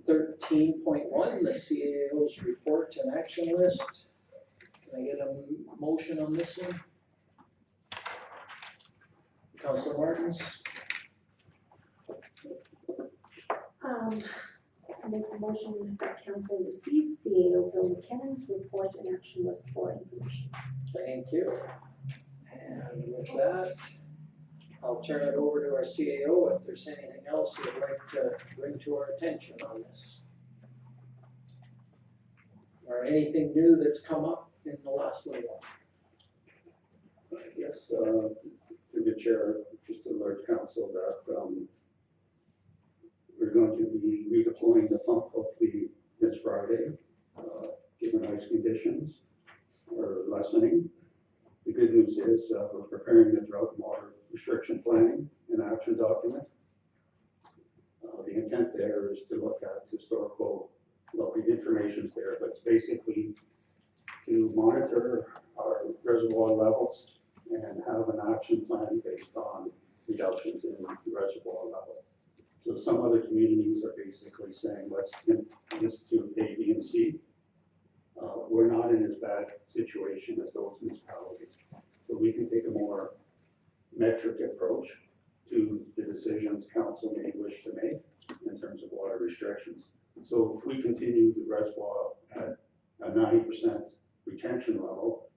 13.1, the CAO's report and action list. Can I get a motion on this one? Councilor Martins? I make the motion that council receives CAO Bill McKinnon's report and action list for information. Thank you. And with that, I'll turn it over to our CAO if there's anything else you'd like to bring to our attention on this. Or anything new that's come up in the last little while. Yes, through the chair, just to alert council that we're going to be redeploying the pump hopefully this Friday, given ice conditions are lessening. The good news is we're preparing the drought and water restriction planning and action document. The intent there is to look at historical, well, the information's there, but it's basically to monitor our reservoir levels and have an action plan based on reductions in the reservoir level. So some other communities are basically saying, let's institute A, B, and C. We're not in as bad situation as those municipalities. So we can take a more metric approach to the decisions council may wish to make in terms of water restrictions. So if we continue the reservoir at a 90% retention level,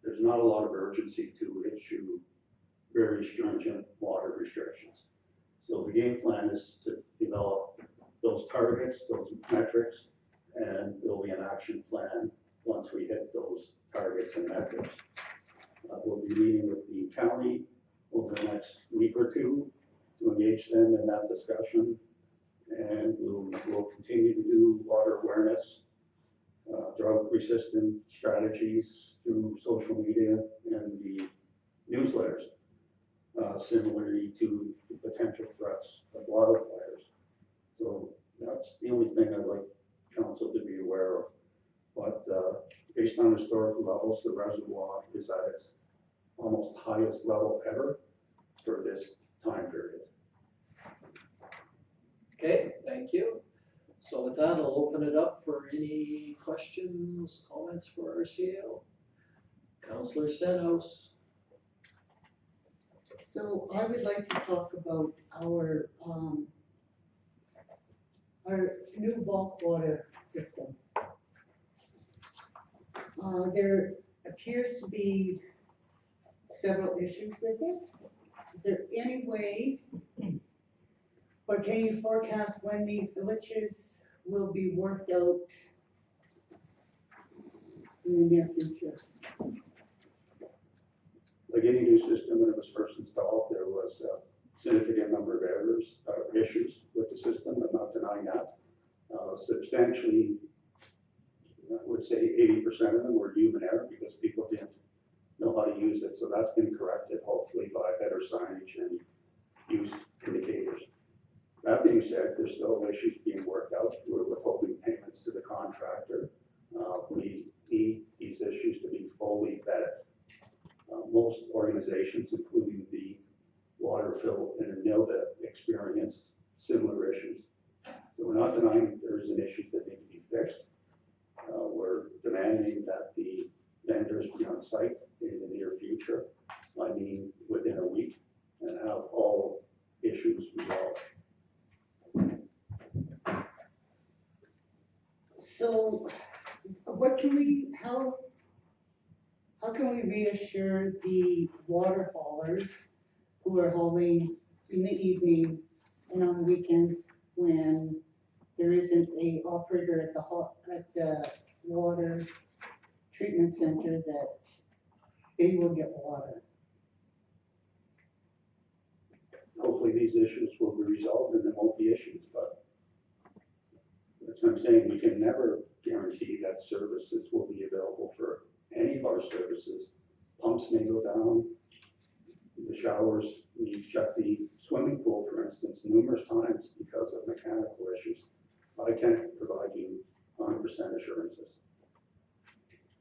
there's not a lot of urgency to issue very stringent water restrictions. So the game plan is to develop those targets, those metrics, and there'll be an action plan once we hit those targets and metrics. We'll be meeting with the county over the next week or two to engage them in that discussion, and we'll continue to do water awareness, drought-resistant strategies through social media and the newsletters, similarly to the potential threats of wildfires. So that's the only thing I'd like council to be aware of. But based on historical levels, the reservoir is at its almost highest level ever for this time period. Okay, thank you. So with that, I'll open it up for any questions, comments for our CAO. Councillor Stenhouse. So I would like to talk about our new bulk water system. There appears to be several issues with it. Is there any way, or can you forecast when these glitches will be worked out in the near future? Like any new system, when it was first installed, there was a significant number of errors, issues with the system. I'm not denying that. Substantially, I would say 80% of them were human error because people didn't know how to use it. So that's been corrected, hopefully, by better signage and use indicators. That being said, there's still issues being worked out. We're withholding payments to the contractor. We need these issues to be fully vetted. Most organizations, including the Waterfill and Nilda, experienced similar issues. So we're not denying there is an issue that need to be fixed. We're demanding that the vendors be on site in the near future. I mean, within a week, and have all issues resolved. So what can we, how can we reassure the water haulers who are hauling in the evening and on weekends when there isn't a operator at the water treatment center that they will get water? Hopefully these issues will be resolved and there won't be issues, but that's what I'm saying. We can never guarantee that services will be available for any of our services. Pumps may go down, the showers, we shut the swimming pool, for instance, numerous times because of mechanical issues. I can't provide you 100% assurances.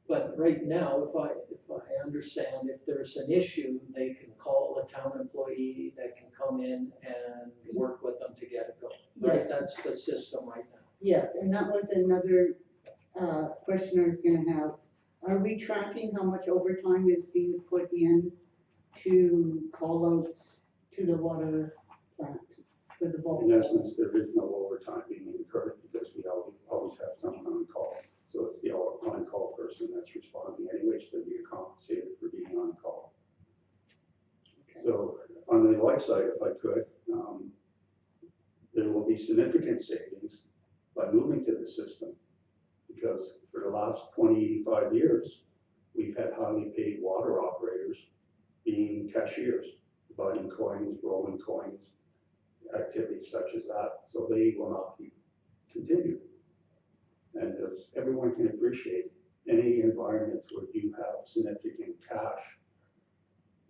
But right now, if I understand, if there's an issue, they can call a town employee that can come in and work with them to get it going. Right, Yes. that's the system right now. Yes, and that was another question I was gonna have. Are we tracking how much overtime is being put in to call outs to the water plant for the bulk? In essence, there is no overtime being incurred because we always have someone on call. So it's the on-call person that's responding anyways to be compensated for being on call. Okay. So on the light side, if I could, there will be significant savings by moving to this system. Because for the last 25 years, we've had highly paid water operators being cashiers, dividing coins, rolling coins, activities such as that. So they will not be continued. And as everyone can appreciate, any environment where you have significant cash,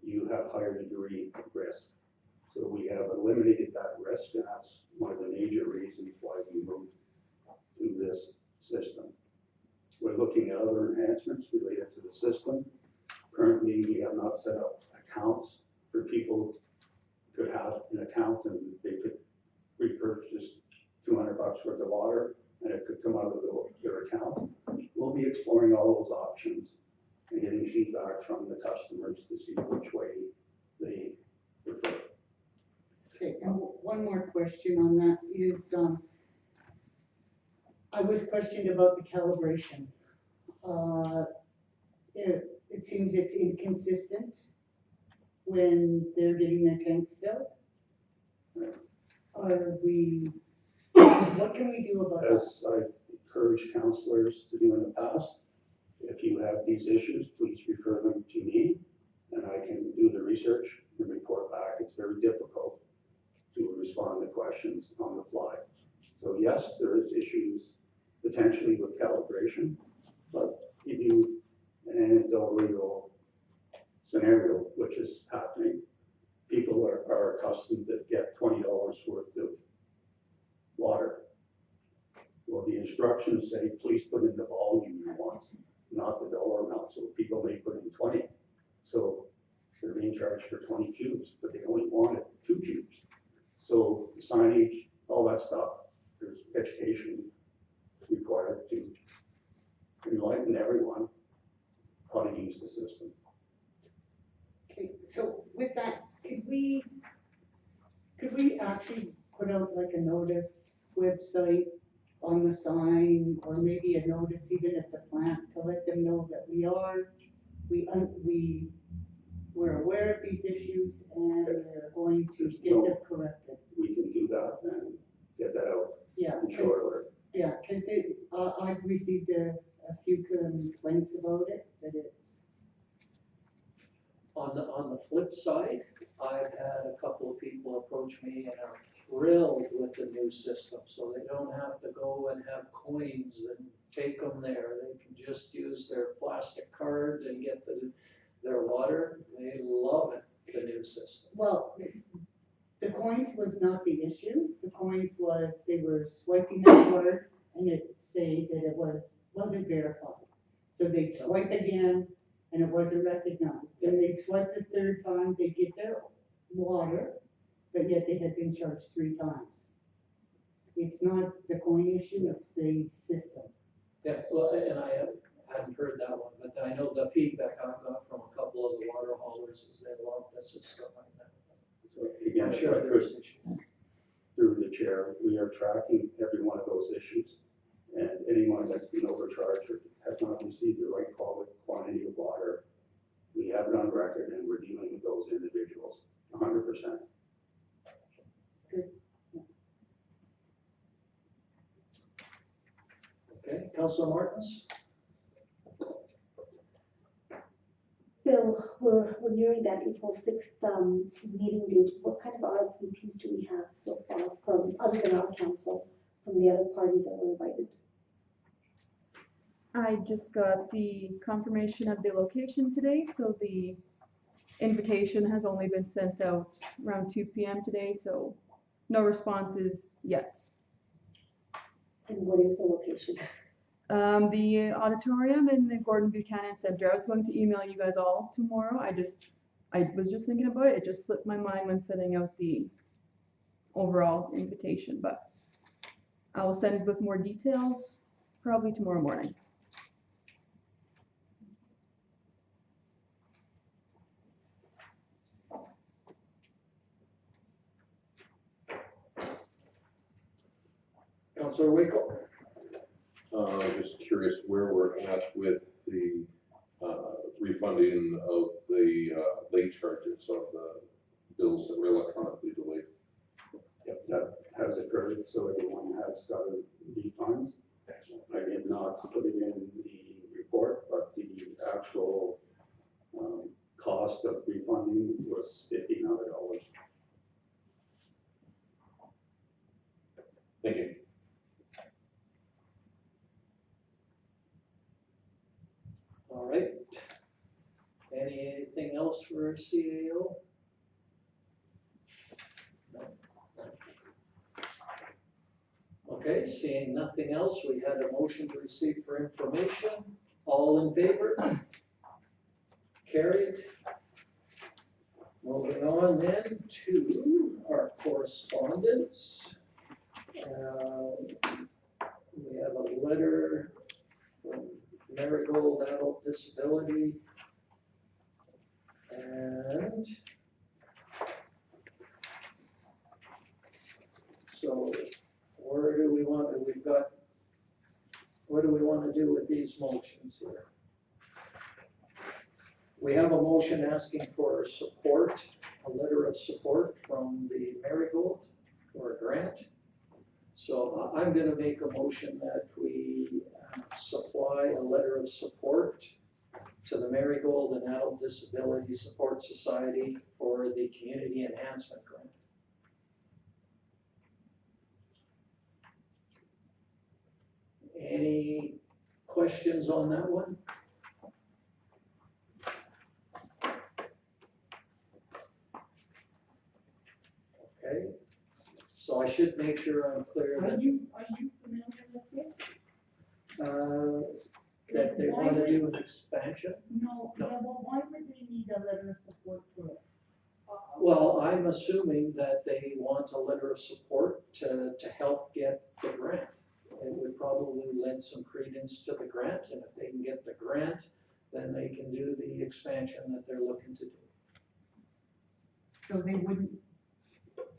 you have higher degree of risk. So we have eliminated that risk, and that's one of the major reasons why we moved to this system. We're looking at other enhancements related to the system. Currently, we have not set up accounts for people who could have an account and they could repurchase $200 worth of water and it could come out of their account. We'll be exploring all those options and getting feedback from the customers to see which way they prefer. Okay, and one more question on that is, I was questioned about the calibration. It seems it's inconsistent when they're getting their tanks filled. What can we do about that? As I've encouraged counselors to do in the past, if you have these issues, please refer them to me and I can do the research and report back. It's very difficult to respond to questions on the fly. So yes, there is issues potentially with calibration, but give you an anecdotal scenario, which is happening. People are accustomed to get $20 worth of water. Well, the instructions say, please put in the volume you want, not the dollar amount. So people may put in 20. So they're being charged for 20 cubes, but they only wanted 2 cubes. So signage, all that stuff, there's education required to enlighten everyone how to use the system. Okay, so with that, could we actually put out like a notice website on the sign, or maybe a notice even at the plant to let them know that we're aware of these issues and we're going to get them corrected? We can do that and get that out Yeah, in short order. yeah, because I've received a few complaints about it, that it's, On the flip side, I've had a couple of people approach me and are thrilled with the new system. So they don't have to go and have coins and take them there. They can just use their plastic card and get their water. They love it, the new system. well, the coins was not the issue. The coins was, they were swiping their card and it said that it wasn't verified. So they'd swipe again and it wasn't recognized. Then they'd swipe the third time, they'd get their water, but yet they had been charged 3 times. It's not the coin issue, it's the system. Yeah, well, and I hadn't heard that one, but I know the feedback I've got from a couple of the water haulers is they love the system like that. So again, I'm if sure I could, there's issues. through the chair, we are tracking every one of those issues. And anyone that's been overcharged or has not received the right quantity of water, we have it on record and we're dealing with those individuals 100%. Okay, Councilor Martins? Bill, we're nearing that April 6th meeting date. What kind of RSVPs do we have so far from, other than our council, from the other parties that were invited? I just got the confirmation of the location today, so the invitation has only been sent out around 2 p.m. today, so no responses yet. And what is the location? The auditorium in the Gordon Buchanan Center. I was going to email you guys all tomorrow. I was just thinking about it. It just slipped my mind when sending out the overall invitation, but I will send with more details probably tomorrow morning. Councillor Waco? Just curious where we're at with the refunding of the late charges of the bills that were electronically delayed. Yep, that has occurred, so everyone has got a refund. I did not put it in the report, but the actual cost of refunding was $1,500. Thank you. All right. Anything else for CAO? No. Okay, seeing nothing else, we had a motion to receive for information. All in favor? Carried. Moving on then to our correspondence. We have a letter from Marigold Adult Disability. And so where do we want to, what do we want to do with these motions here? We have a motion asking for support, a letter of support from the Marigold for a grant. So I'm going to make a motion that we supply a letter of support to the Marigold and Adult Disability Support Society for the Community Enhancement Grant. Any questions on that one? Okay, so I should make sure I'm clear Are that, you familiar with this? that they want to do an expansion. No, yeah, well, why would they need a letter of support for it? Well, I'm assuming that they want a letter of support to help get the grant. It would probably lend some credence to the grant, and if they can get the grant, then they can do the expansion that they're looking to do. So they wouldn't,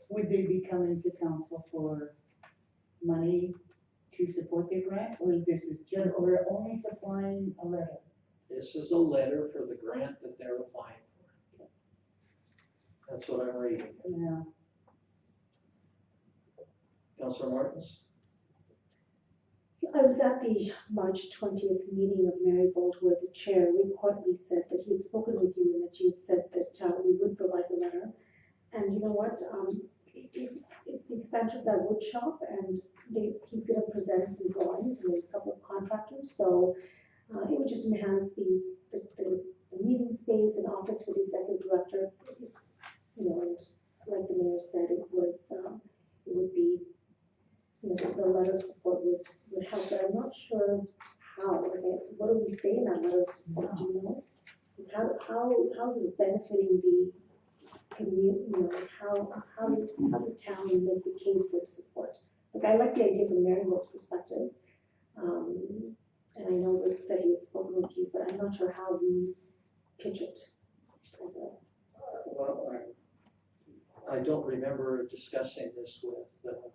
would they be coming to council for money to support their grant, or this is just, we're only supplying a letter? This is a letter for the grant that they're applying for. That's what I'm reading. Yeah. Councillor Martins? I was at the March 20th meeting of Marigold where the chair, Rick Hartley, said that he had spoken with you and that you had said that we would provide the letter. And you know what? It's the expansion of that wood shop, and he's going to present some drawings, and there's a couple of contractors. So it would just enhance the meeting space and office for the executive director. It's, you know, and like the mayor said, it would be, you know, the letter of support would help, but I'm not sure how. Like, what do we say in that letter of support? Do you know? How is this benefiting the community? You know, like how the town make the case for support? Like, I like the idea from Marigold's perspective, and I know Rick said he had spoken with you, but I'm not sure how we pitch it as a. Well, I don't remember discussing this with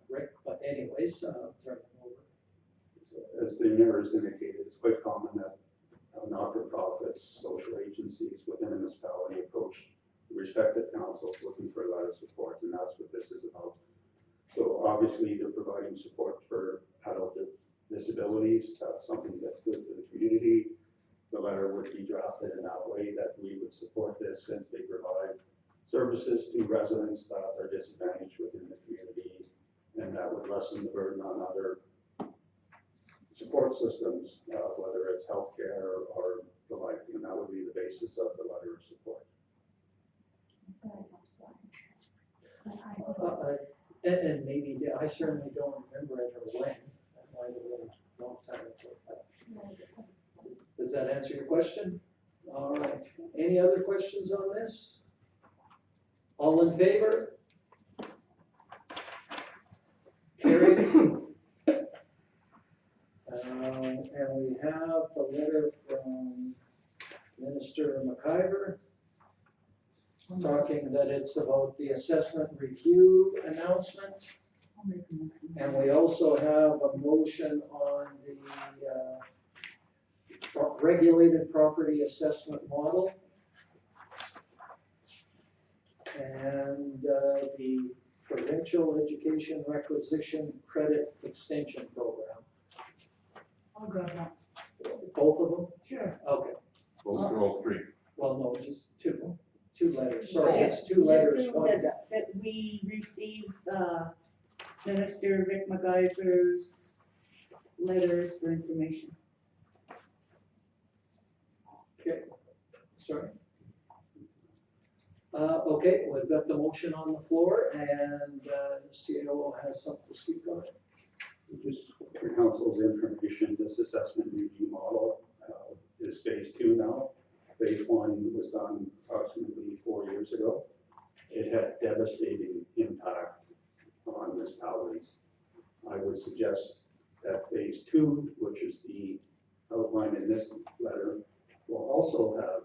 Rick, but anyways, turn it over. As the mayor has indicated, it's quite common that not-for-profits, social agencies within a municipality approach the respective councils looking for a lot of support, and that's what this is about. So obviously, they're providing support for adult disabilities. That's something that's good for the community. The letter would be drafted in that way that we would support this since they provide services to residents that are disadvantaged within the community, and that would lessen the burden on other support systems, whether it's healthcare or the like, and that would be the basis of the letter of support. And maybe, I certainly don't remember it or when, that might have been a long time ago. Does that answer your question? All right, any other questions on this? All in favor? Carried. Minister McIver, talking that it's about the assessment review announcement. I'll make a motion. And we also have a motion on the regulated property assessment model. And the provincial education requisition credit extension program. I'll grab that. Both of them? Sure. Okay, Both or all three? well, no, just two letters, sorry, Yeah, it's two letters, just do one. that we receive, Minister Rick McIver's letters for information. Okay, sorry. Okay, we've got the motion on the floor and the CAO has something to speak on. Just for council's information, this assessment review model is phase 2 now. Phase 1 was done approximately 4 years ago. It had devastating impact on municipalities. I would suggest that phase 2, which is the outline in this letter, will also have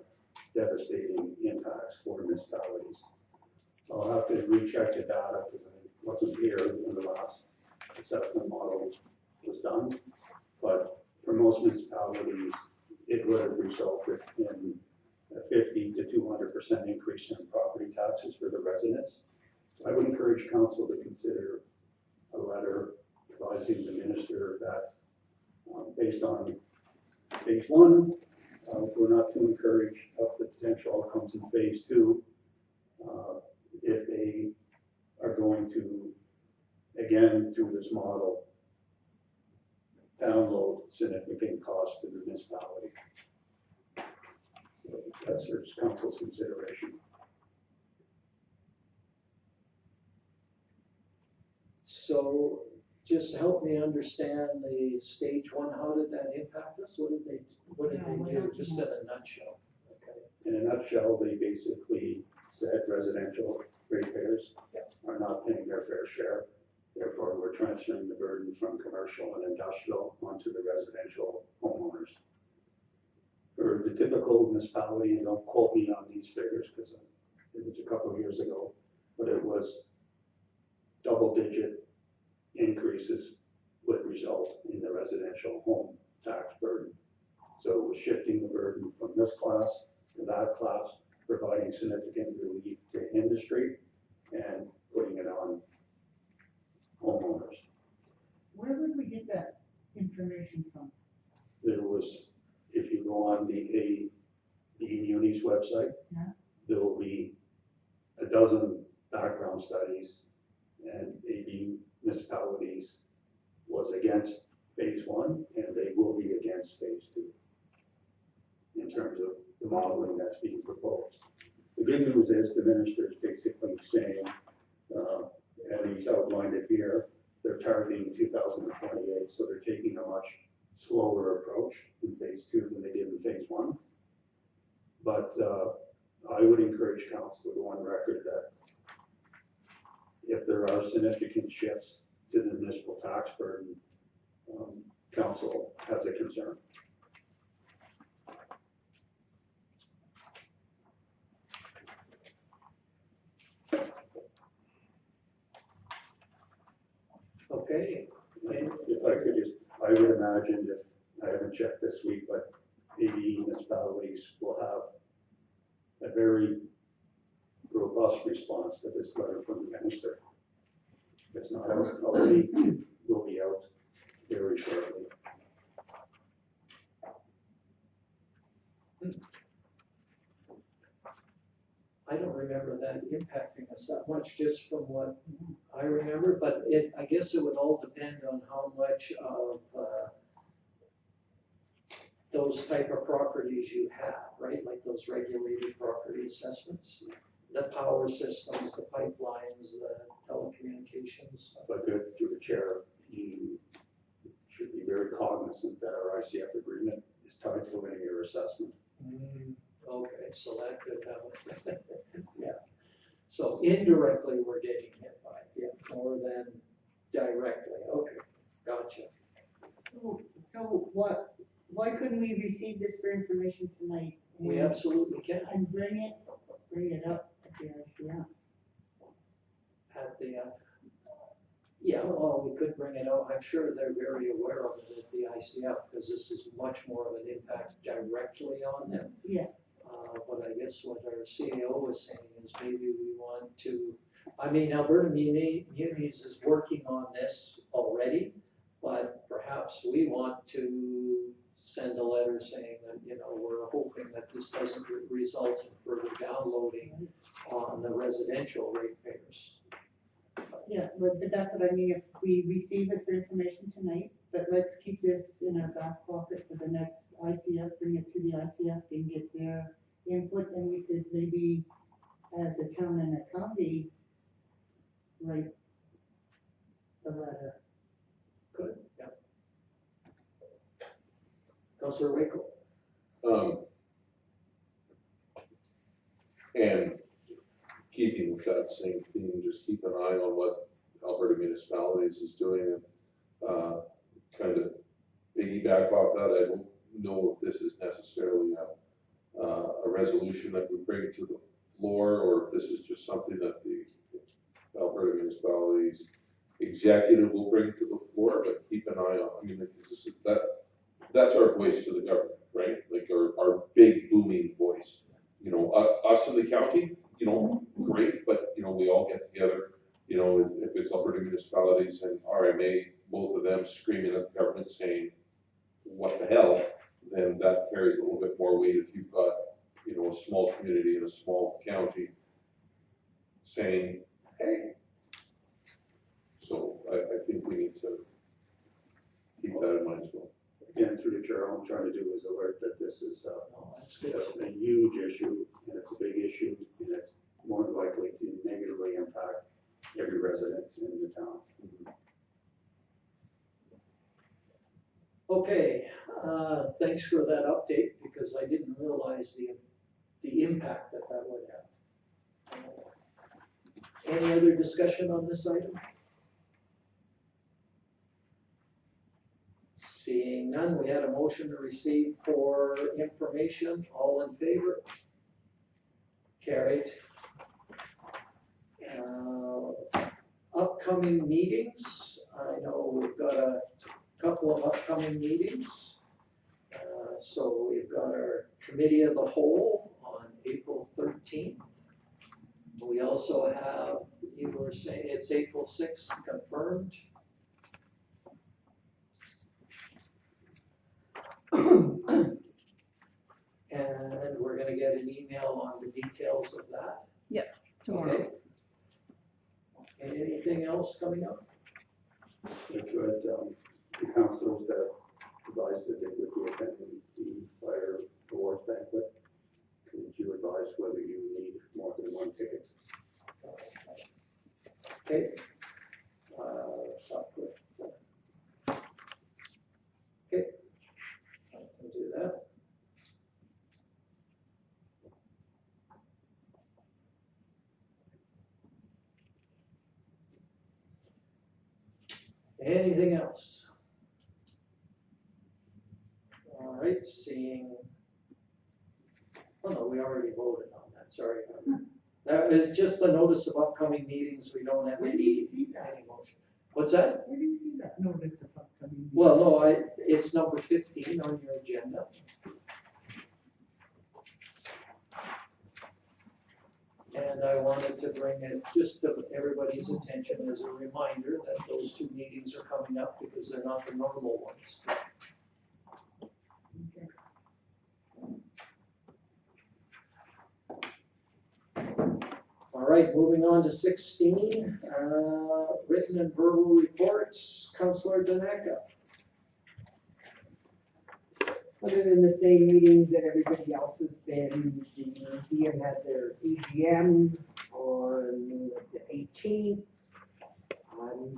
devastating impacts for municipalities. I'll have to recheck the data because I wasn't here when the last assessment model was done. But for most municipalities, it would have resulted in a 50 to 200% increase in property taxes for the residents. I would encourage council to consider a letter advising the minister that based on phase 1, we're not too encouraged of the potential outcomes in phase 2 if they are going to, again, through this model, download significant costs to the municipality. So that's for council's consideration. So just help me understand the stage 1, how did that impact us? What did they do, just in a nutshell? Okay. In a nutshell, they basically said residential ratepayers are not paying their fair share. Therefore, we're transferring the burden from commercial and industrial onto the residential homeowners. For the typical municipality, and don't quote me on these figures because it was a couple of years ago, but it was double-digit increases would result in the residential home tax burden. So it was shifting the burden from this class to that class, providing significant relief to industry and putting it on homeowners. Where would we get that information from? There was, if you go on the Munis website, Yeah. there will be a dozen background studies, and AD municipalities was against phase 1, and they will be against phase 2 in terms of the modeling that's being proposed. The good news is the minister is basically saying, and he's outlined it here, they're targeting 2028, so they're taking a much slower approach in phase 2 than they did in phase 1. But I would encourage council to go on record that if there are significant shifts to the municipal tax burden, council has a concern. Okay, If I could just, I would imagine if, I haven't checked this week, but AD municipalities will have a very robust response to this letter from the minister. If it's not out already, it will be out very shortly. I don't remember that impacting us that much, just from what I remember, but I guess it would all depend on how much of those type of properties you have, right? Like those regulated property assessments, the power systems, the pipelines, the telecommunications. If I could, through the chair, you should be very cognizant that our ICF agreement is tied to linear assessment. Okay, so that could have, yeah. So indirectly, we're getting hit by it, yeah, more than directly. Okay, gotcha. So why couldn't we receive this for information tonight We And- absolutely can. And bring it up at the ICF. At the, yeah, well, we could bring it out, I'm sure they're very aware of it at the ICF, because this is much more of an impact directly on them. Yeah. But I guess what our CAO was saying is maybe we want to, I mean, Alberta Munis is working on this already, but perhaps we want to send a letter saying that, you know, we're hoping that this doesn't result in further downloading on the residential ratepayers. Yeah, but that's what I mean, if we receive it for information tonight, but let's keep this in our back pocket for the next ICF, bring it to the ICF and get their input, and we could maybe, as a town and a county, write the letter. Good, yeah. Councillor Waco? And keeping with that same theme, just keep an eye on what Alberta Municipalities is doing and, kind of piggyback off that. I don't know if this is necessarily a resolution that we bring to the floor, or if this is just something that the Alberta Municipalities executive will bring to the floor, but keep an eye on, I mean, that's our voice to the government, right? Like our big booming voice. You know, us in the county, you know, great, but, you know, we all get together, you know, if it's Alberta Municipalities and RMA, both of them screaming at the government saying, what the hell, then that carries a little bit more weight if you've got, you know, a small community in a small county saying, hey. So I think we need to keep that in mind as well. Again, through the chair, all I'm trying to do is alert that this is No, that's good. a huge issue, and it's a big issue, and it's more likely to negatively impact every resident in the town. Okay, thanks for that update, because I didn't realize the impact that that would have. Any other discussion on this item? Seeing none, we had a motion to receive for information, all in favor? Carried. Upcoming meetings, I know we've got a couple of upcoming meetings. So we've got our committee of the whole on April 13th. We also have, you were saying it's April 6th confirmed. And we're gonna get an email on the details of that. Tomorrow. Okay. Anything else coming up? If you had, the councillors that advised that they would be attending the fire awards banquet, could you advise whether you need more than one ticket? Okay. Stop with. Okay. I can do that. Anything else? All right, seeing, oh no, we already voted on that, sorry. That is just the notice of upcoming meetings, we don't have Where do you any, see that? any motion. What's that? Where do you see that notice of upcoming? Well, no, it's number 15 on your agenda. And I wanted to bring it just to everybody's attention as a reminder that those two meetings are coming up because they're not the normal ones. Okay. All right, moving on to 16, written and verbal reports. Councillor Daneka. Other than the same meetings that everybody else has been, the museum had their AGM on the 18th.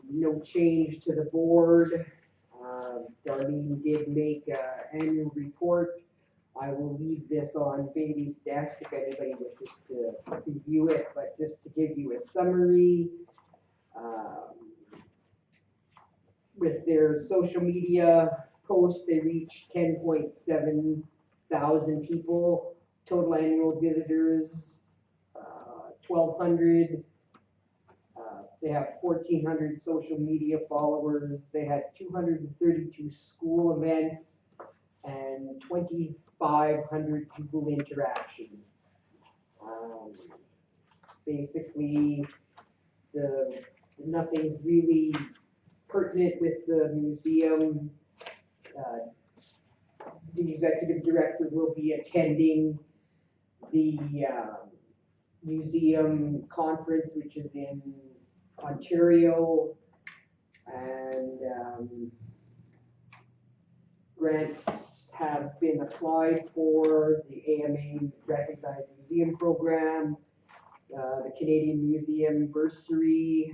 No change to the board. Darlene did make an annual report. I will leave this on Bailey's desk if anybody wishes to review it, but just to give you a summary. With their social media posts, they reached 10.7 thousand people total annual visitors, 1,200. They have 1,400 social media followers. They had 232 school events and 2,500 Google interactions. Basically, nothing really pertinent with the museum. The executive director will be attending the museum conference, which is in Ontario, and grants have been applied for the AMA Recognized Museum Program, the Canadian Museum Bursary.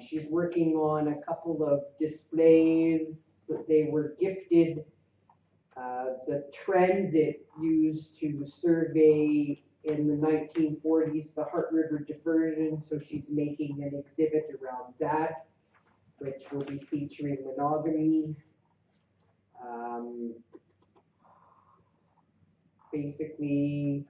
She's working on a couple of displays that they were gifted. The transit used to survey in the 1940s the Heart River diversion, so she's making an exhibit around that, which will be featuring monogamy. Basically,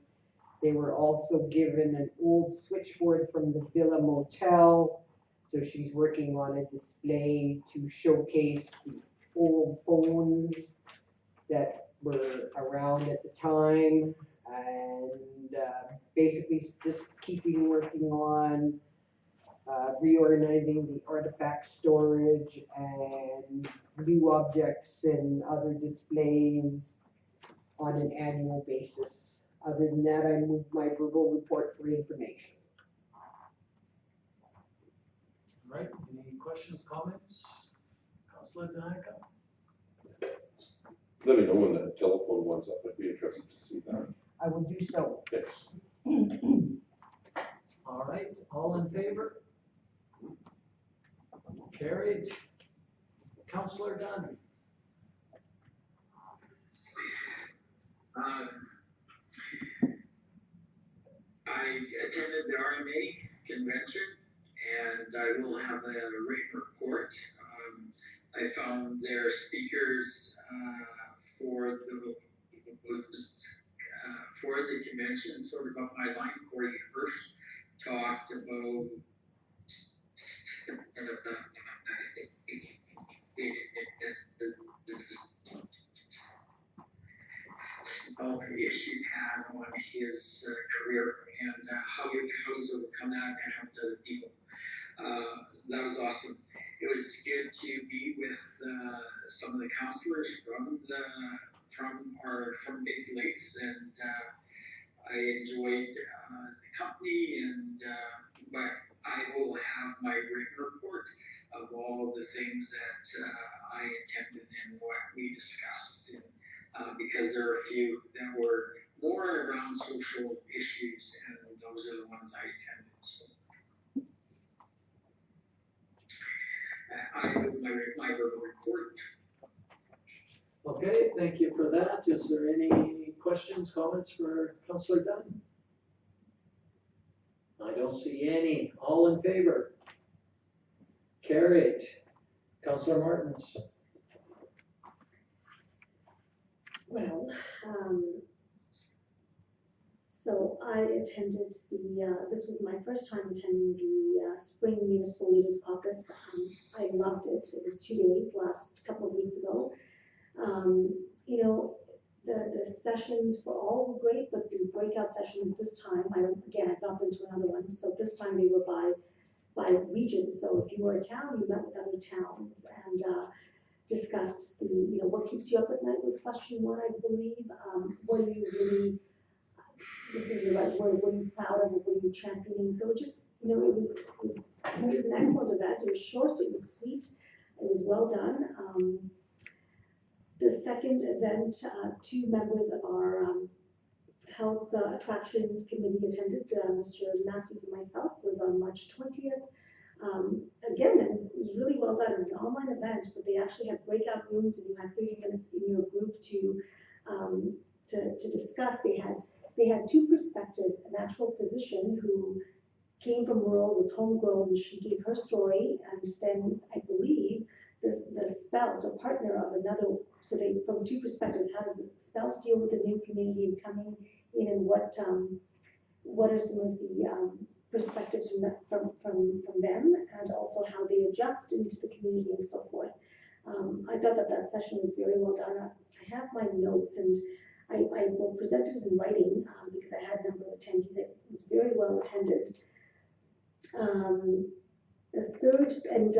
they were also given an old switchboard from the Villa Motel, so she's working on a display to showcase the old phones that were around at the time, and basically just working on reorganizing the artifact storage and new objects and other displays on an annual basis. Other than that, I move my verbal report for information. All right, any questions, comments? Councillor Danaka? Let me know when the telephone one's up, I'd be interested to see that. I will do so. Yes. All right, all in favor? Carried. Councillor Dunn? I attended the RMA convention, and I will have a written report. I found their speakers for the convention sort of up my line. Corey Hirsch talked about all the issues had on his career and how he's overcome that and helped other people. That was awesome. It was good to be with some of the counselors from Big Lakes, and I enjoyed the company. And but I will have my written report of all the things that I attended and what we discussed. And, because there are a few that were more around social issues, and those are the ones I attended. So I will my verbal report. Okay, thank you for that. Is there any questions, comments for Councillor Dunn? I don't see any. All in favor? Carried. Councillor Martins? Well, so I attended this was my first time attending the Spring Municipal Leaders Caucus. I loved it. It was 2 days, last couple of weeks ago. You know, the sessions for all were great, but the breakout sessions this time, I've not been to another one, so this time they were by region. So if you were a town, you met with other towns and discussed what keeps you up at night was question one, I believe. What are you really, this is the right word, what are you proud of, what are you championing? So it just, it was an excellent event. It was short, it was sweet, it was well done. The second event, two members of our health attraction committee attended, Mr. Matthews and myself, was on March 20th. Again, it was really well done. It was an online event, but they actually had breakout rooms, and you had 30 minutes in your group to discuss. They had two perspectives: an actual physician who came from rural, was homegrown, and she gave her story, and then I believe the spouse or partner of another, so they, from two perspectives, how does the spouse deal with the new community and coming in, and what are some of the perspectives from them, and also how they adjust into the community and so forth. I thought that session was very well done. I have my notes, and I will present it in writing because I had a number of attendees. It was very well attended. The third, and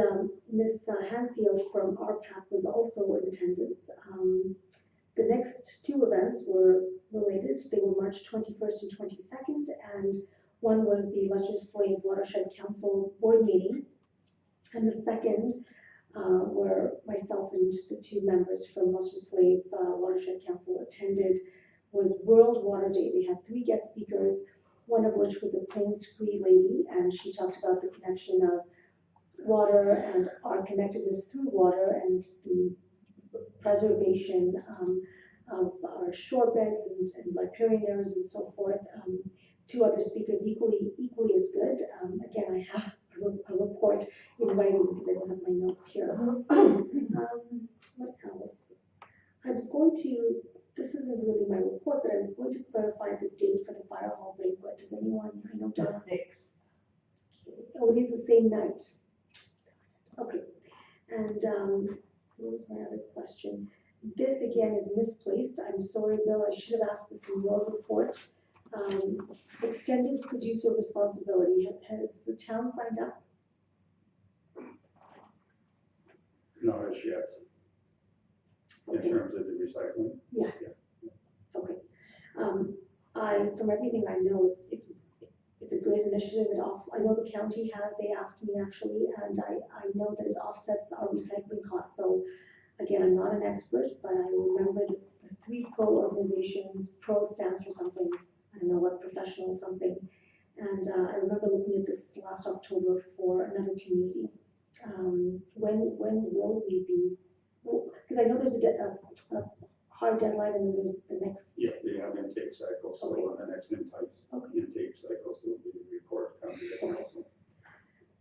Ms. Hanfield from RPAC was also in attendance. The next two events were related. They were March 21st and 22nd, and one was the Illustrious Slave Watershed Council board meeting, and the second where myself and the two members from Illustrious Slave Watershed Council attended, was World Water Day. They had 3 guest speakers, one of which was a Plains Cree lady, and she talked about the connection of water and our connectedness through water and the preservation of our shore beds and riparian areas and so forth. 2 other speakers equally as good. Again, I have a report in writing because I don't have my notes here. What else? I was going to, this isn't really my report, but I was going to clarify the date for the fire hall banquet. Does anyone, I know The Donna. 6th. Oh, it is the same night. Okay. And what was my other question? This again is misplaced. I'm sorry, Bill. I should have asked this in your report. Extended producer responsibility. Has the town signed up? Not as yet, in terms of the recycling. Yes. Okay. From everything I know, it's a great initiative. I know the county has, they asked me actually, and I know that it offsets our recycling costs. So again, I'm not an expert, but I remembered the 3 pro organizations. Pro stands for something, I don't know what, professional something. And I remember looking at this last October for another community. When will we be, because I know there's a hard deadline and then there's the next. Yeah, they have intake cycles, so Okay. on the next intake cycles, there will be a report coming to the council.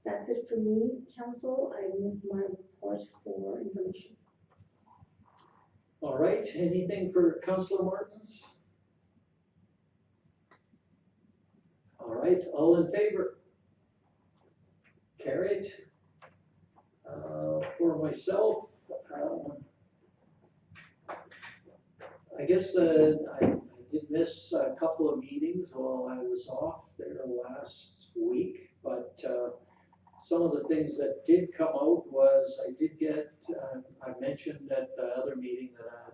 That's it for me, council. I move my report for information. All right, anything for Councillor Martins? All right, all in favor? Carried. For myself, I guess I did miss a couple of meetings while I was off there last week, but some of the things that did come out was I did get, I mentioned at the other meeting that I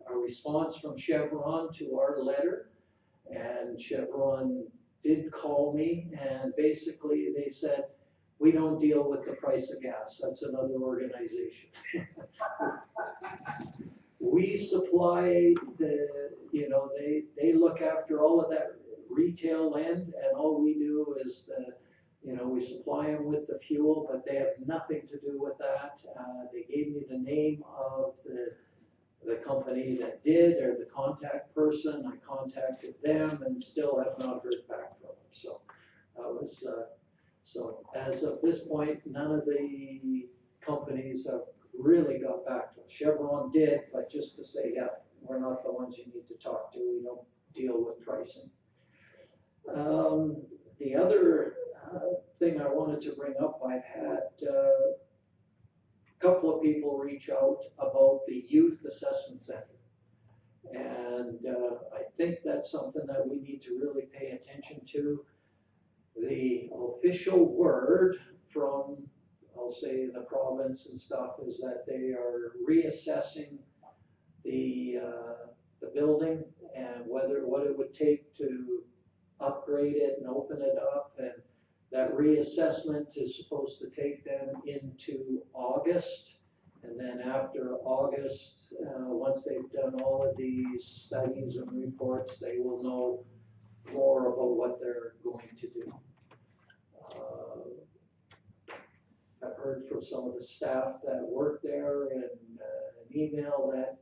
had a response from Chevron to our letter, and Chevron did call me, and basically they said, we don't deal with the price of gas, that's another organization. We supply they look after all of that retail land, and all we do is we supply them with the fuel, but they have nothing to do with that. They gave me the name of the company that did, or the contact person. I contacted them and still have not heard back from them. So that was, so as of this point, none of the companies have really got back to us. Chevron did, but just to say, yeah, we're not the ones you need to talk to. We don't deal with pricing. The other thing I wanted to bring up, I've had a couple of people reach out about the Youth Assessment Center. And I think that's something that we need to really pay attention to. The official word from, I'll say, the province and stuff is that they are reassessing the building and what it would take to upgrade it and open it up, and that reassessment is supposed to take them into August, and then after August, once they've done all of these studies and reports, they will know more about what they're going to do. I've heard from some of the staff that work there and an email that,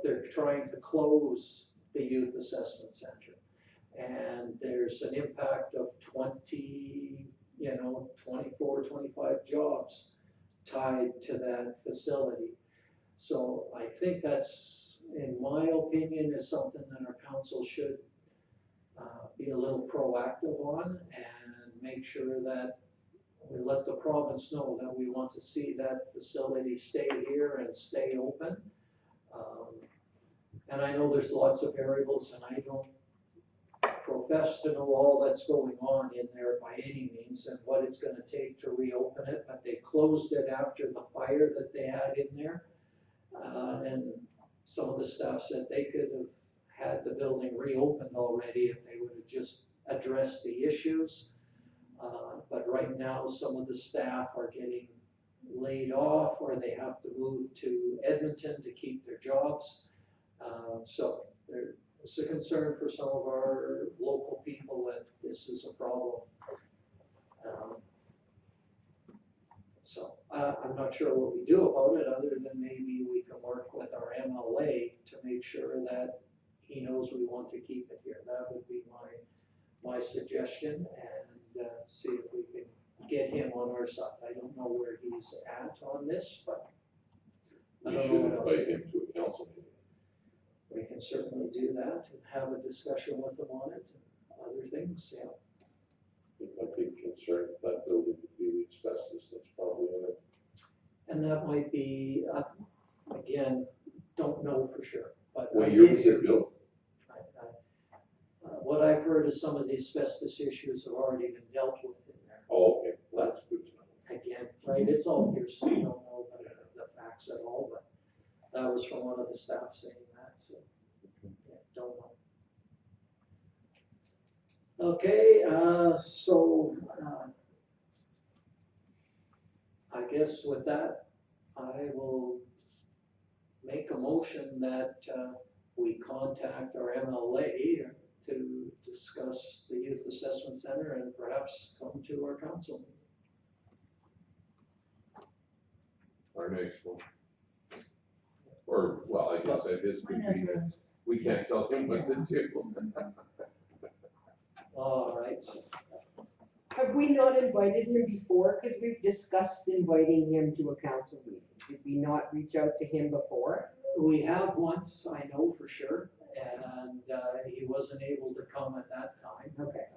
they're trying to close the Youth Assessment Center. And there's an impact of 24, 25 jobs tied to that facility. So I think that's, in my opinion, is something that our council should be a little proactive on and make sure that we let the province know that we want to see that facility stay here and stay open. And I know there's lots of variables, and I don't profess to know all that's going on in there by any means and what it's gonna take to reopen it, but they closed it after the fire that they had in there. And some of the staff said they could have had the building reopened already if they would have just addressed the issues. But right now, some of the staff are getting laid off, or they have to move to Edmonton to keep their jobs. So there's a concern for some of our local people that this is a problem. So I'm not sure what we do about it, other than maybe we can work with our MLA to make sure that he knows we want to keep it here. That would be my suggestion, and see if we can get him on our side. I don't know where he's at on this, but I We don't should know what else. invite him to a council meeting. We can certainly do that and have a discussion with them on it and other things, yeah. I think my big concern with that building would be the asbestos that's probably in it. And that might be, again, don't know for sure, but. What I year did was hear- it built? What I've heard is some of the asbestos issues have already been dealt with in there. Oh, okay, well, that's good to know. Again, right, it's all hearsay, you don't know the facts at all, but that was from one of the staff saying that, so, yeah, don't know. Okay, I guess with that, I will make a motion that, we contact our MLA to discuss the Youth Assessment Center and perhaps come to our council meeting. Our next one. Or, well, I guess at his convenience, we can't tell him what to do. All right, so Have we not invited him before? Because we've discussed inviting him to a council meeting. Did we not reach out to him before? we have once, I know for sure, and he wasn't able to come at that time. Okay.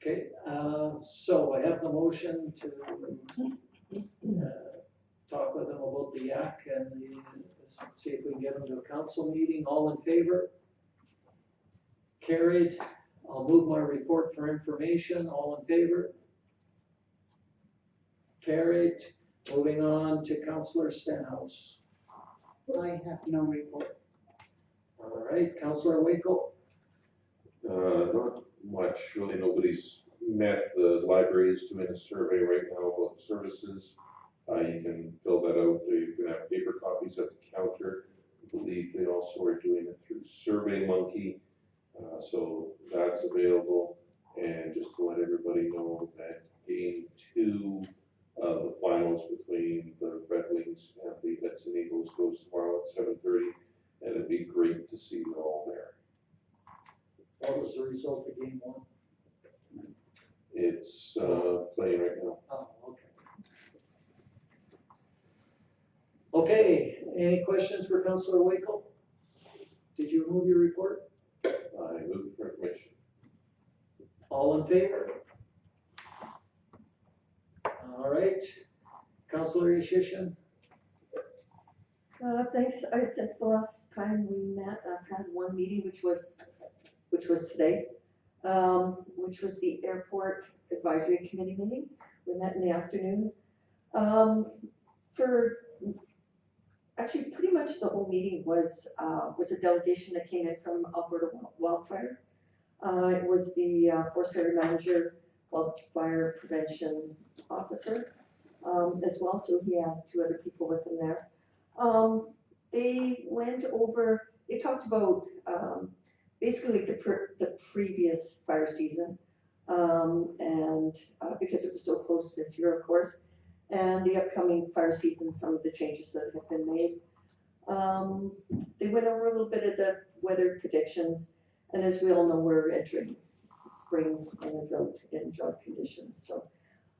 Okay, so I have the motion to talk with them about the yak and see if we can get them to a council meeting. All in favor? Carried. I'll move my report for information. All in favor? Carried. Moving on to Councillor Stenhouse. I have no report. All right, Councillor Waco. Not much, really, nobody's met. The library is doing a survey right now about services. You can fill that out, you can have paper copies at the counter. I believe they also are doing it through SurveyMonkey, so that's available. And just to let everybody know that game 2 of the finals between the Red Wings and the Edson Eagles goes tomorrow at 7:30, and it'd be great to see you all there. What was the result of game 1? It's playing right now. Oh, okay. Okay, any questions for Councillor Waco? Did you move your report? I move for information. All in favor? All right, Councillor Ishishin? Thanks, since the last time we met, I've had one meeting, which was today, which was the Airport Advisory Committee meeting. We met in the afternoon. For, actually, pretty much the whole meeting was a delegation that came in from Alberta Wildfire. It was the Forest Fire Manager, Wildfire Prevention Officer, as well, so he had 2 other people with him there. They went over, they talked about basically the previous fire season, and because it was so close this year, of course, and the upcoming fire season, some of the changes that have been made. They went over a little bit of the weather predictions, and as we all know, we're entering spring in drought conditions, so.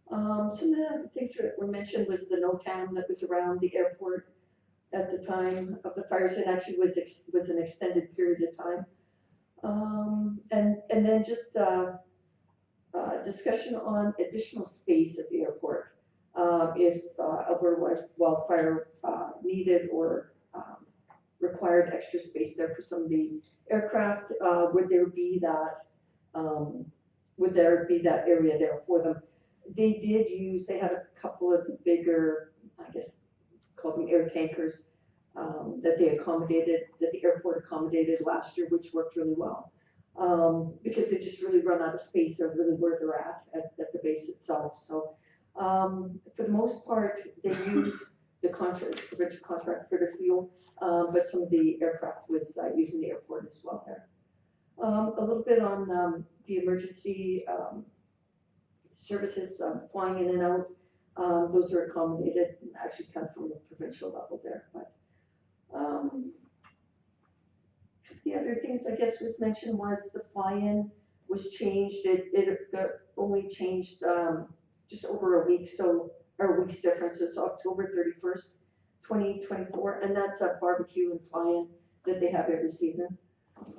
Some of the things that were mentioned was the NOTAM that was around the airport at the time of the fires, and actually was an extended period of time. And then just, discussion on additional space at the airport. If Alberta wildfire needed or required extra space there for some of the aircraft, would there be that area there for them? They had a couple of the bigger, I guess, call them air tankers, that the airport accommodated last year, which worked really well. Because they just really run out of space of really where they're at the base itself. So, for the most part, they use the provincial contract for their fuel, but some of the aircraft was using the airport as well there. A little bit on the emergency services flying in and out. Those are accommodated, actually come from the provincial level there. But the other things I guess was mentioned was the fly-in was changed. It got only changed just over a week, or a week's difference. So it's October 31st, 2024, and that's a barbecue and fly-in that they have every season.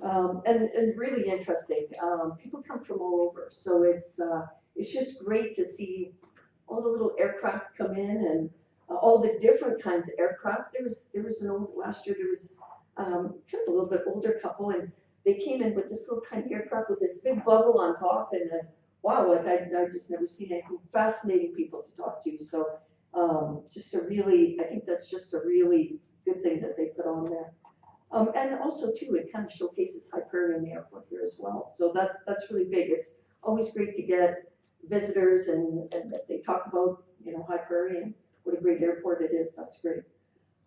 And really interesting. People come from all over, so it's just great to see all the little aircraft come in and all the different kinds of aircraft. There was last year there was kind of a little bit older couple, and they came in with this little tiny aircraft with this big bubble on top, and wow, like I've just never seen anything. Fascinating people to talk to. So I think that's just a really good thing that they put on there. And also too, it kind of showcases High Prairie in the airport here as well. So that's really big. It's always great to get visitors and that they talk about, High Prairie and what a great airport it is. That's great.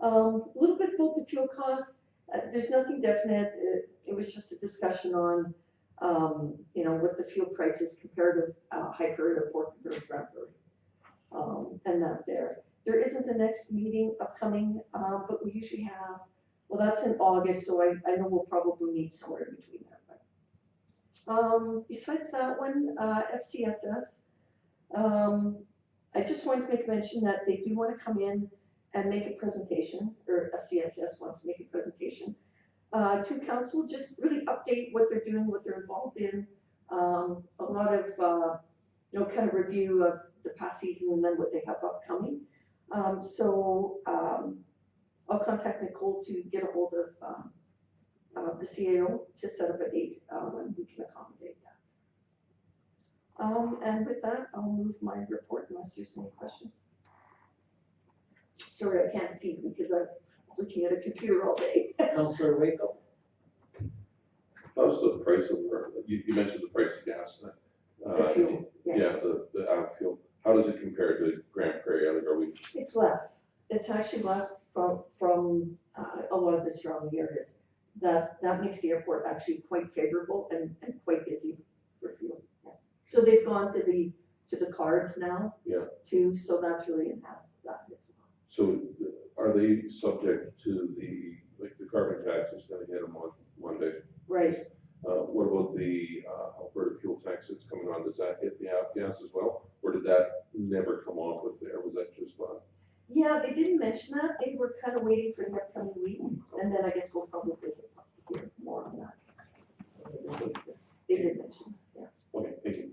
A little bit about the fuel costs. There's nothing definite. It was just a discussion on, what the fuel prices compared to High Prairie or Port Grand Prairie. And that there isn't a next meeting upcoming, but we usually have. Well, that's in August, so I know we'll probably meet somewhere in between there. But besides that one, FCSS, I just wanted to make mention that they do want to come in and make a presentation, or FCSS wants to make a presentation to council, just really update what they're doing, what they're involved in, a lot of, kind of review of the past season and then what they have upcoming. I'll contact Nicole to get a hold of the CAO to set up a date when we can accommodate that. And with that, I'll move my report unless there's any questions. Sorry, I can't see because I'm looking at a computer all day. Councillor Waco? How's the price of, you mentioned the price of gas, The fuel, yeah, the fuel. How does it compare to Grand Prairie? Are we? It's less. It's actually less from a lot of the surrounding areas. That makes the airport actually quite favorable and quite busy for fuel. Yeah. So they've gone to the cards now. Yeah. Too. So that's really enhanced that as well. So are they subject to the carbon tax is going to hit them on Monday? Right. What about the Alberta fuel tax that's coming on? Does that hit the AFGAS as well? Or did that never come off with there? Was that just Yeah, they didn't mention that. They were kind of waiting for the upcoming week, and then I guess we'll probably hear more on that. They did mention, yeah. Okay, thank you.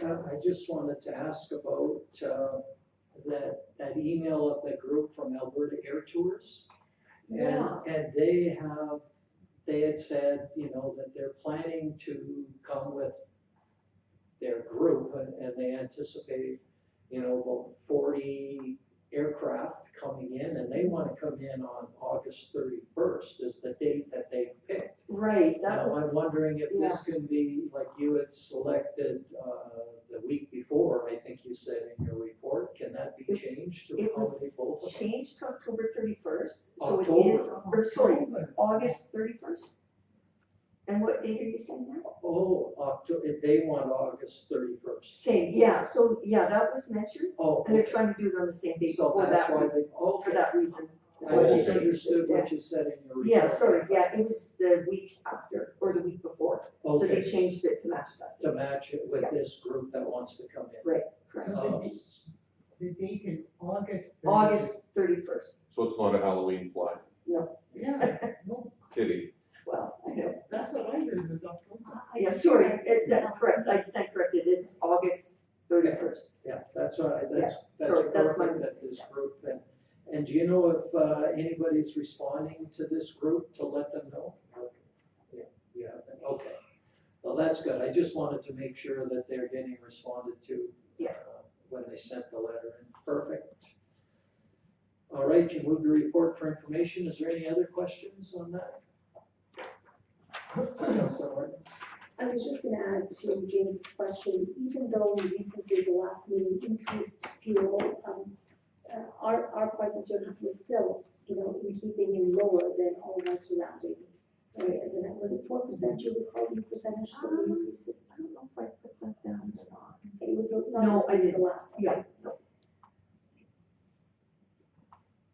I just wanted to ask about that email of the group from Alberta Air Tours. Yeah. And they had said, that they're planning to come with their group and they anticipate, about 40 aircraft coming in, and they want to come in on August 31st is the date that they've picked. Right, Now, I'm wondering if this can be, like you had selected the week before, I think you said in your report, can that be changed to It accommodate both was of them? changed to October 31st, so October. it is, August 31st. And what date are you saying now? Oh, October, they want August 31st. Same, yeah, so, yeah, that was mentioned, Oh, and they're trying to do it on the same date so for that's that, why they, for that reason. I misunderstood what you said in your report. Yeah, sorry, yeah, it was the week after, or the week before, so they Okay, changed it to match that. to match it with Yeah. this group that wants to come in. Right, So correct. the date is August. 30th. August 31st, So it's not a Halloween fly, Yeah, no, kitty. well, I know. that's what I heard was October. Yeah, sorry, correct, I stand corrected, it's August 31st. Yeah, that's all right, that's sorry, that's my perfect, that mistake, this group, and do you know if anybody's responding to this group to let them know? Yeah, you haven't, okay. Well, that's good, I just wanted to make sure that they're getting responded to. Yeah. When they sent the letter in, perfect. All right, you moved your report for information, is there any other questions on that? Councilor Martin? I was just gonna add to James' question, even though we recently, the last meeting, increased fuel, our prices here was still, you know, in keeping and lower than all of our surrounding areas. And was it 4%, you recall the percentage that we increased it? I don't know if I put that down or not. It was No, not I the same as didn't. the last one. Yeah, no.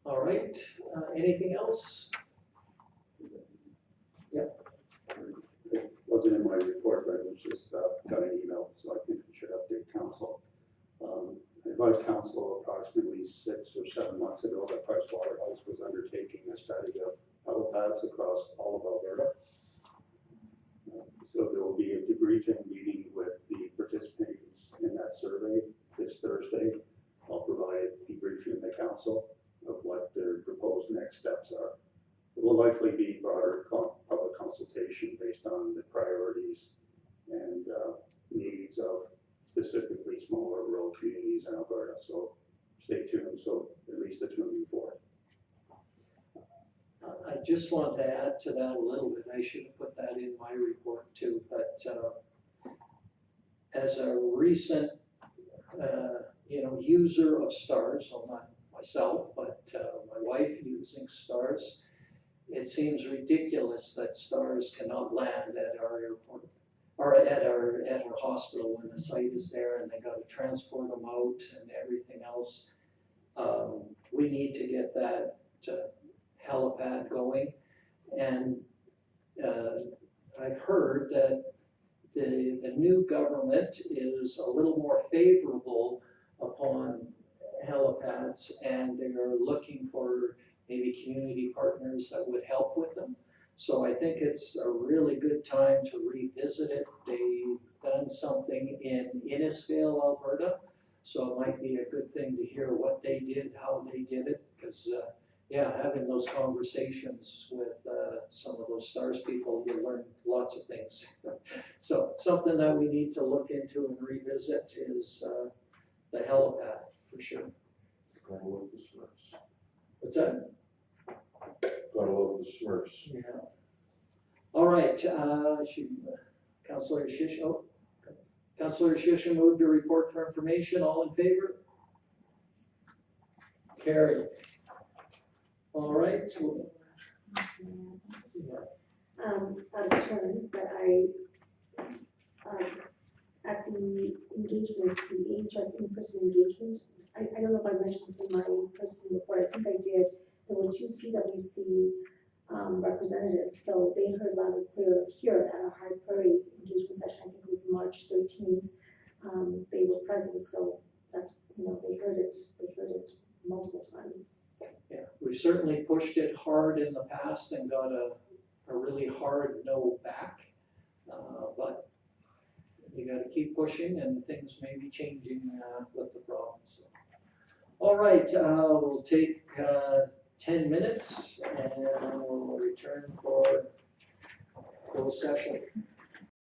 All right, anything else? It wasn't in my report, but it was just, got an email, so I think we should update council. I advised council approximately 6 or 7 months ago that Price Waterhouse was undertaking a study of helipads across all of Alberta. So there will be a debriefing meeting with the participants in that survey this Thursday. I'll provide debriefing to council of what their proposed next steps are. It will likely be broader public consultation based on the priorities and needs of specifically smaller rural communities in Alberta. So stay tuned. So at least it's moving forward. I just want to add to that a little bit, I should have put that in my report too, but as a recent, user of STARS, well, not myself, but my wife using STARS, it seems ridiculous that STARS cannot land at our airport, or at our hospital when the site is there and they gotta transport them out and everything else. We need to get that helipad going, and I've heard that the new government is a little more favorable upon helipads, and they're looking for maybe community partners that would help with them. So I think it's a really good time to revisit it. They've done something in Innisfail, Alberta, so it might be a good thing to hear what they did, how they did it, because having those conversations with some of those STARS people, you learn lots of things. So something that we need to look into and revisit is the helipad, for sure. Gotta love the Smurfs. What's that? Gotta love the Smurfs. Yeah. All right, Councillor Shisha moved to report for information. All in favor? Carried. All right. Out of turn, but at the engagements, the AHS in-person engagement, I don't know if I mentioned this in my in-person report, I think I did. There were 2 PwC representatives, so they heard loud and clear here at our Hard Prairie engagement session, I think it was March 13th. They were present, so that's, they heard it multiple times. Yeah, we've certainly pushed it hard in the past and got a really hard no back, but you got to keep pushing, and things may be changing with the province. All right, we'll take 10 minutes and we'll return for closed session.